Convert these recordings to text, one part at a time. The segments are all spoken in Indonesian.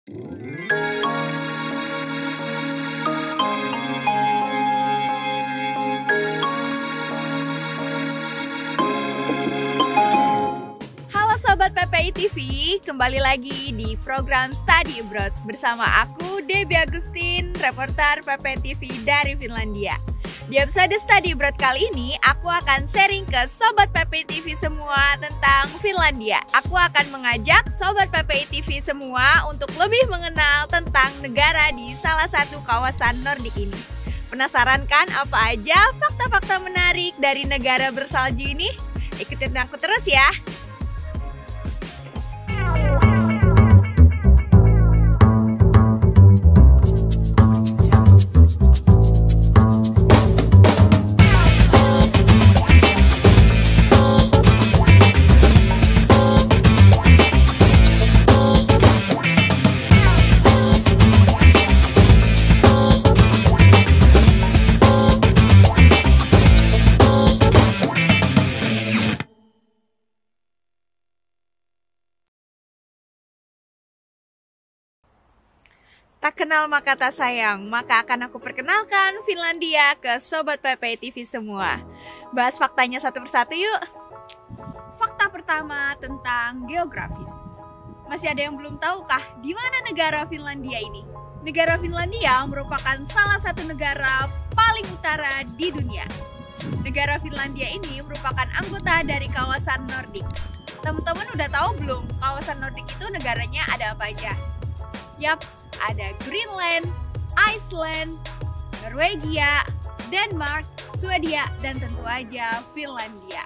Halo Sobat PPI TV, kembali lagi di program Study Abroad bersama aku Debbie Agustin, reporter PPI TV dari Finlandia. Di episode Study Abroad kali ini, aku akan sharing ke Sobat PPI TV semua tentang Finlandia. Aku akan mengajak Sobat PPI TV semua untuk lebih mengenal tentang negara di salah satu kawasan Nordik ini. Penasaran kan apa aja fakta-fakta menarik dari negara bersalju ini? Ikutin aku terus ya! Tak kenal maka tak sayang, maka akan aku perkenalkan Finlandia ke Sobat PPI TV semua. Bahas faktanya satu persatu yuk. Fakta pertama tentang geografis. Masih ada yang belum tahukah di mana negara Finlandia ini? Negara Finlandia merupakan salah satu negara paling utara di dunia. Negara Finlandia ini merupakan anggota dari kawasan Nordik. Teman-teman udah tahu belum kawasan Nordik itu negaranya ada apa aja? Yap, ada Greenland, Iceland, Norwegia, Denmark, Swedia, dan tentu aja Finlandia.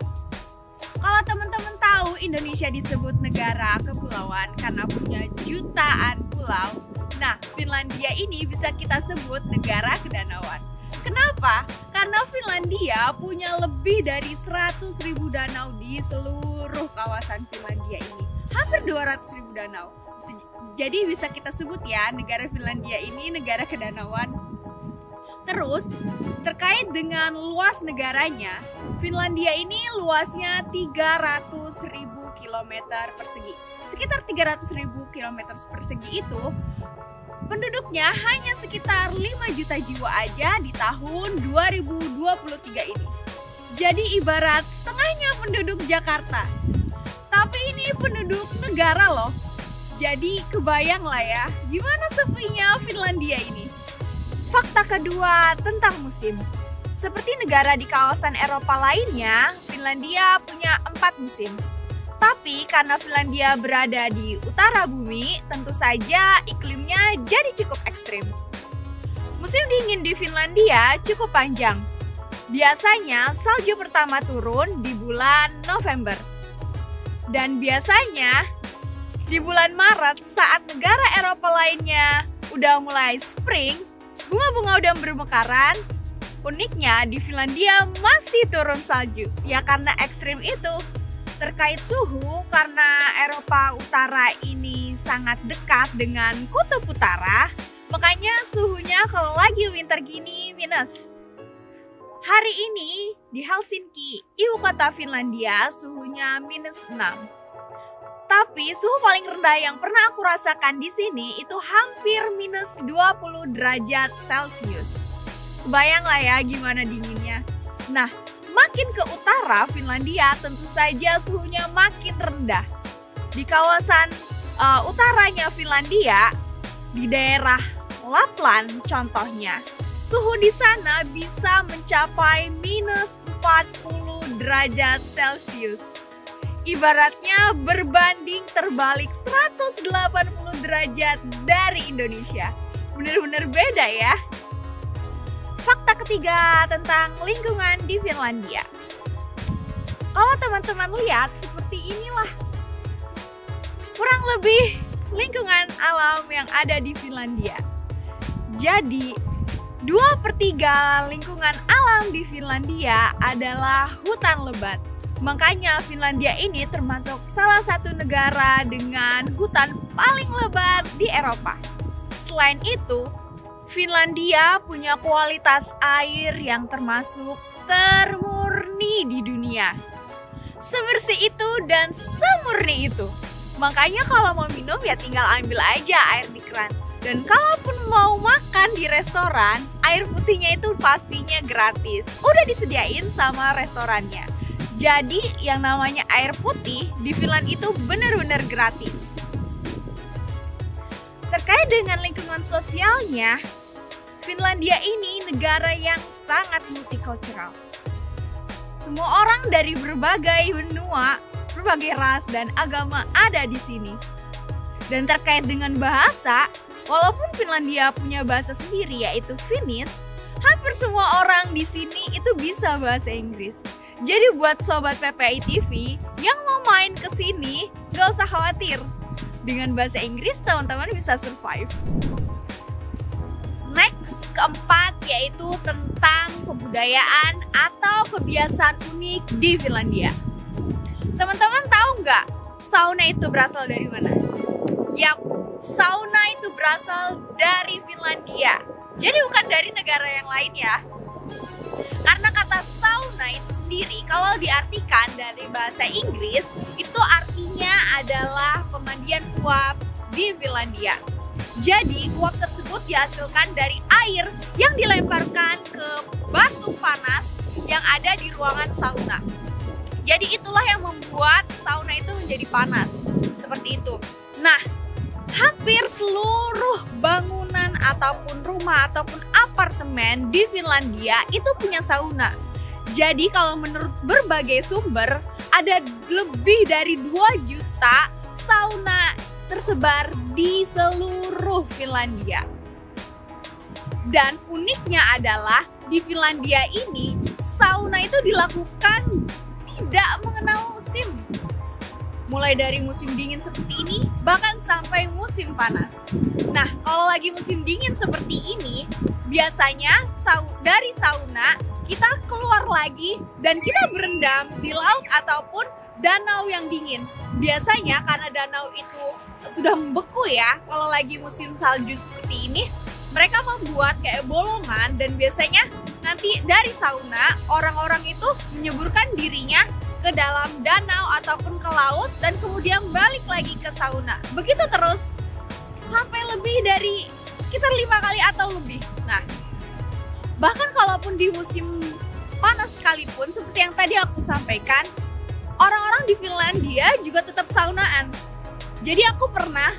Kalau teman-teman tahu Indonesia disebut negara kepulauan karena punya jutaan pulau, nah Finlandia ini bisa kita sebut negara kedanauan. Kenapa? Karena Finlandia punya lebih dari 100.000 danau di seluruh kawasan Finlandia ini. Hampir 200.000 danau. Jadi bisa kita sebut ya, negara Finlandia ini negara kedanauan. Terus, terkait dengan luas negaranya, Finlandia ini luasnya 300.000 km persegi. Sekitar 300.000 km persegi itu, penduduknya hanya sekitar 5 juta jiwa aja di tahun 2023 ini. Jadi ibarat setengahnya penduduk Jakarta. Tapi ini penduduk negara loh. Jadi kebayang lah ya, gimana sepinya Finlandia ini. Fakta kedua tentang musim. Seperti negara di kawasan Eropa lainnya, Finlandia punya 4 musim. Tapi karena Finlandia berada di utara bumi, tentu saja iklimnya jadi cukup ekstrim. Musim dingin di Finlandia cukup panjang. Biasanya salju pertama turun di bulan November. Dan biasanya di bulan Maret saat negara Eropa lainnya udah mulai spring, bunga-bunga udah bermekaran, uniknya di Finlandia masih turun salju. Ya karena ekstrim itu. Terkait suhu, karena Eropa Utara ini sangat dekat dengan kutub utara, makanya suhunya kalau lagi winter gini minus. Hari ini di Helsinki, ibu kota Finlandia, suhunya minus 6. Tapi suhu paling rendah yang pernah aku rasakan di sini itu hampir minus 20 derajat Celcius. Kebayang lah ya gimana dinginnya. Nah, makin ke utara Finlandia tentu saja suhunya makin rendah. Di kawasan utaranya Finlandia, di daerah Lapland contohnya, suhu di sana bisa mencapai minus 40 derajat Celcius. Ibaratnya berbanding terbalik 180 derajat dari Indonesia. Bener-bener beda ya. Fakta ketiga tentang lingkungan di Finlandia. Kalau teman-teman lihat seperti inilah. Kurang lebih lingkungan alam yang ada di Finlandia. Jadi 2/3 lingkungan alam di Finlandia adalah hutan lebat. Makanya Finlandia ini termasuk salah satu negara dengan hutan paling lebat di Eropa. Selain itu, Finlandia punya kualitas air yang termasuk termurni di dunia. Sebersih itu dan semurni itu. Makanya kalau mau minum ya tinggal ambil aja air di keran. Dan kalaupun mau makan di restoran, air putihnya itu pastinya gratis. Udah disediain sama restorannya. Jadi yang namanya air putih di Finland itu benar-benar gratis. Terkait dengan lingkungan sosialnya, Finlandia ini negara yang sangat multicultural. Semua orang dari berbagai benua, berbagai ras dan agama ada di sini. Dan terkait dengan bahasa, walaupun Finlandia punya bahasa sendiri yaitu Finnish, hampir semua orang di sini itu bisa bahasa Inggris. Jadi buat sobat PPI TV yang mau main ke sini, gak usah khawatir. Dengan bahasa Inggris teman-teman bisa survive. Next, keempat yaitu tentang kebudayaan atau kebiasaan unik di Finlandia. Teman-teman tahu nggak sauna itu berasal dari mana? Yap, sauna itu berasal dari Finlandia. Jadi bukan dari negara yang lain ya. Karena kata sauna itu sendiri kalau diartikan dari bahasa Inggris itu artinya adalah pemandian uap di Finlandia. Jadi uap tersebut dihasilkan dari air yang dilemparkan ke batu panas yang ada di ruangan sauna. Jadi itulah yang membuat sauna itu menjadi panas. Seperti itu. Nah, hampir seluruh bangunan ataupun rumah ataupun apartemen di Finlandia itu punya sauna. Jadi kalau menurut berbagai sumber ada lebih dari 2 juta sauna tersebar di seluruh Finlandia. Dan uniknya adalah di Finlandia ini sauna itu dilakukan tidak mengenal musim. Mulai dari musim dingin seperti ini, bahkan sampai musim panas. Nah, kalau lagi musim dingin seperti ini, biasanya dari sauna kita keluar lagi dan kita berendam di laut ataupun danau yang dingin. Biasanya karena danau itu sudah membeku ya, kalau lagi musim salju seperti ini, mereka membuat kayak bolongan dan biasanya nanti dari sauna, orang-orang itu menyeburkan dirinya ke dalam danau ataupun ke laut dan kemudian balik lagi ke sauna. Begitu terus sampai lebih dari sekitar 5 kali atau lebih. Nah, bahkan kalaupun di musim panas sekalipun seperti yang tadi aku sampaikan, orang-orang di Finlandia juga tetap saunaan. Jadi aku pernah,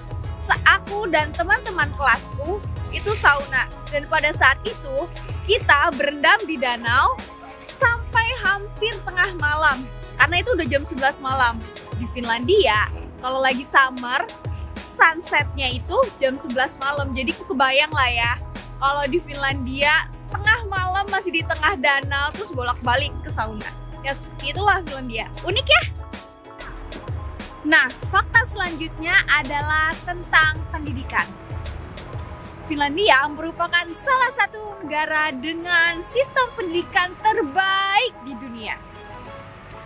aku dan teman-teman kelasku itu sauna. Dan pada saat itu kita berendam di danau sampai hampir tengah malam. Karena itu udah jam 11 malam. Di Finlandia, kalau lagi summer, sunsetnya itu jam 11 malam. Jadi kebayang lah ya, kalau di Finlandia, tengah malam masih di tengah danau, terus bolak-balik ke sauna. Ya seperti itulah Finlandia. Unik ya? Nah, fakta selanjutnya adalah tentang pendidikan. Finlandia merupakan salah satu negara dengan sistem pendidikan terbaik di dunia.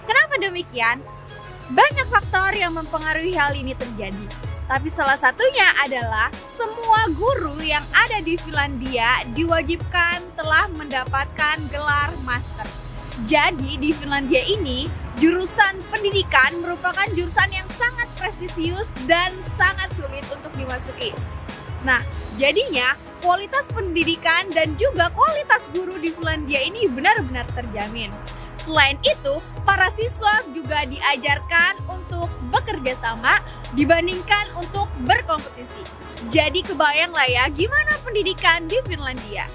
Kenapa demikian? Banyak faktor yang mempengaruhi hal ini terjadi. Tapi salah satunya adalah semua guru yang ada di Finlandia diwajibkan telah mendapatkan gelar master. Jadi di Finlandia ini, jurusan pendidikan merupakan jurusan yang sangat prestisius dan sangat sulit untuk dimasuki. Nah, jadinya kualitas pendidikan dan juga kualitas guru di Finlandia ini benar-benar terjamin. Selain itu, para siswa juga diajarkan untuk bekerja sama dibandingkan untuk berkompetisi. Jadi kebayang lah ya gimana pendidikan di Finlandia.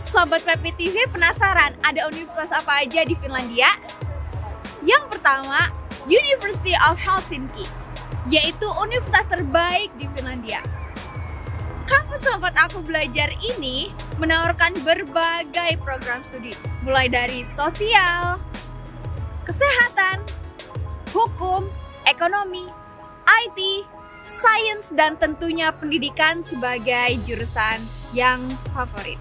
Sobat PP TV penasaran ada universitas apa aja di Finlandia? Yang pertama, University of Helsinki, yaitu universitas terbaik di Finlandia. Kampus tempat aku belajar ini menawarkan berbagai program studi, mulai dari sosial, kesehatan, hukum, ekonomi, IT, sains, dan tentunya pendidikan sebagai jurusan yang favorit.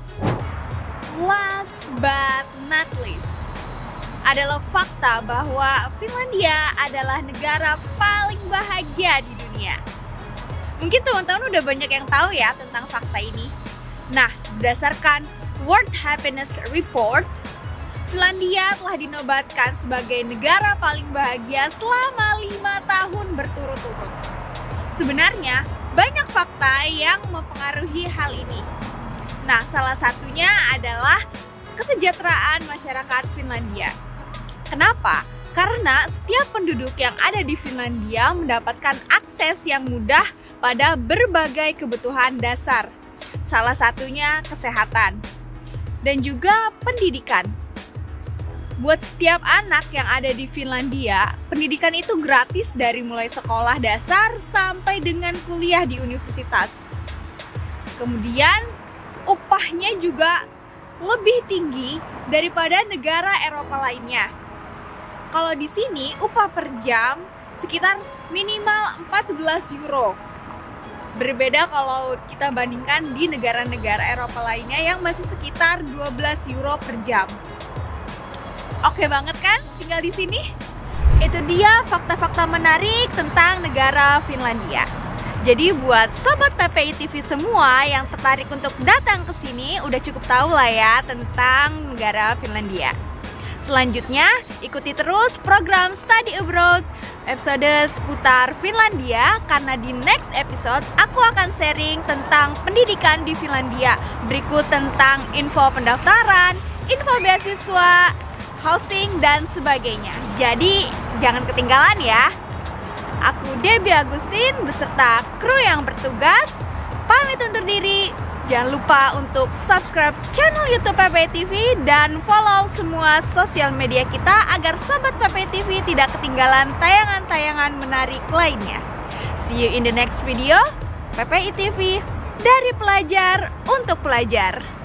Last but not least, adalah fakta bahwa Finlandia adalah negara paling bahagia di dunia. Mungkin teman-teman udah banyak yang tahu ya tentang fakta ini. Nah, berdasarkan World Happiness Report, Finlandia telah dinobatkan sebagai negara paling bahagia selama 5 tahun berturut-turut. Sebenarnya, banyak fakta yang mempengaruhi hal ini. Nah, salah satunya adalah kesejahteraan masyarakat Finlandia. Kenapa? Karena setiap penduduk yang ada di Finlandia mendapatkan akses yang mudah pada berbagai kebutuhan dasar. Salah satunya kesehatan dan juga pendidikan. Buat setiap anak yang ada di Finlandia, pendidikan itu gratis dari mulai sekolah dasar sampai dengan kuliah di universitas. Kemudian, upahnya juga lebih tinggi daripada negara Eropa lainnya. Kalau di sini, upah per jam sekitar minimal 14 euro. Berbeda kalau kita bandingkan di negara-negara Eropa lainnya yang masih sekitar 12 euro per jam. Oke banget kan tinggal di sini? Itu dia fakta-fakta menarik tentang negara Finlandia. Jadi buat sobat PPI TV semua yang tertarik untuk datang ke sini udah cukup tahu lah ya tentang negara Finlandia. Selanjutnya ikuti terus program Study Abroad episode seputar Finlandia karena di next episode aku akan sharing tentang pendidikan di Finlandia. Berikut tentang info pendaftaran, info beasiswa, housing, dan sebagainya. Jadi, jangan ketinggalan ya. Aku Debbie Agustin beserta kru yang bertugas pamit undur diri. Jangan lupa untuk subscribe channel YouTube PPI TV dan follow semua sosial media kita agar sobat PPI TV tidak ketinggalan tayangan-tayangan menarik lainnya. See you in the next video. PPI TV dari pelajar untuk pelajar.